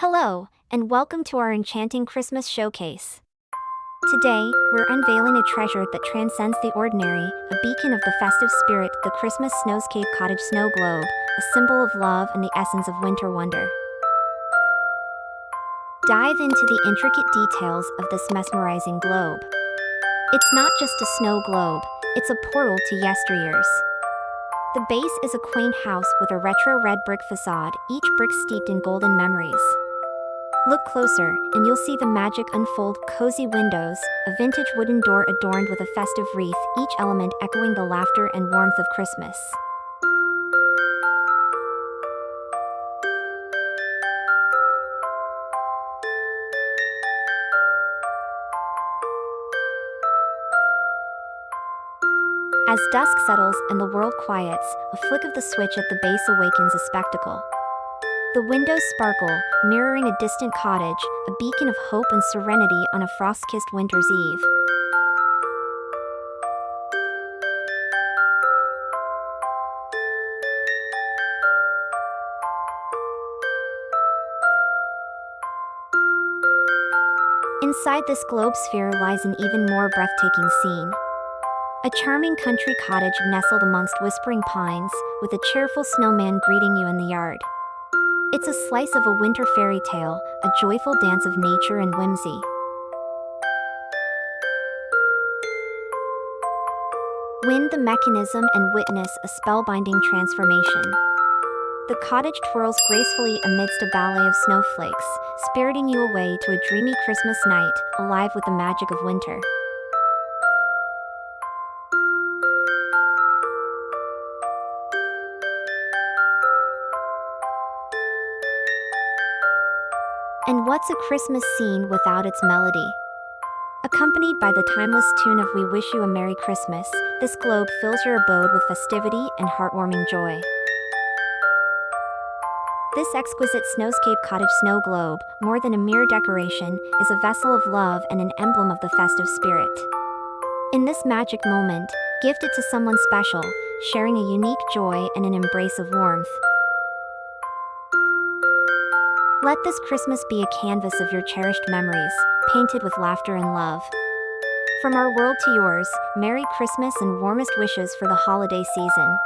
Hello, and welcome to our enchanting Christmas showcase. Today, we're unveiling a treasure that transcends the ordinary, a beacon of the festive spirit, the Christmas Snowscape Cottage snow globe, a symbol of love and the essence of winter wonder. Dive into the intricate details of this mesmerizing globe. It's not just a snow globe, it's a portal to yesteryears. The base is a quaint house with a retro red brick facade, each brick steeped in golden memories. Look closer, and you'll see the magic unfold: cozy windows, a vintage wooden door adorned with a festive wreath, each element echoing the laughter and warmth of Christmas. As dusk settles and the world quiets, a flick of the switch at the base awakens a spectacle. The windows sparkle, mirroring a distant cottage, a beacon of hope and serenity on a frost-kissed winter's eve. Inside this globe sphere lies an even more breathtaking scene. A charming country cottage nestled amongst whispering pines, with a cheerful snowman greeting you in the yard. It's a slice of a winter fairy tale, a joyful dance of nature and whimsy. Wind the mechanism and witness a spellbinding transformation. The cottage twirls gracefully amidst a ballet of snowflakes, spiriting you away to a dreamy Christmas night, alive with the magic of winter. And what's a Christmas scene without its melody? Accompanied by the timeless tune of "We Wish You a Merry Christmas," this globe fills your abode with festivity and heartwarming joy. This exquisite Snowscape Cottage snow globe, more than a mere decoration, is a vessel of love and an emblem of the festive spirit. In this magic moment, gift it to someone special, sharing a unique joy and an embrace of warmth. Let this Christmas be a canvas of your cherished memories, painted with laughter and love. From our world to yours, Merry Christmas and warmest wishes for the holiday season.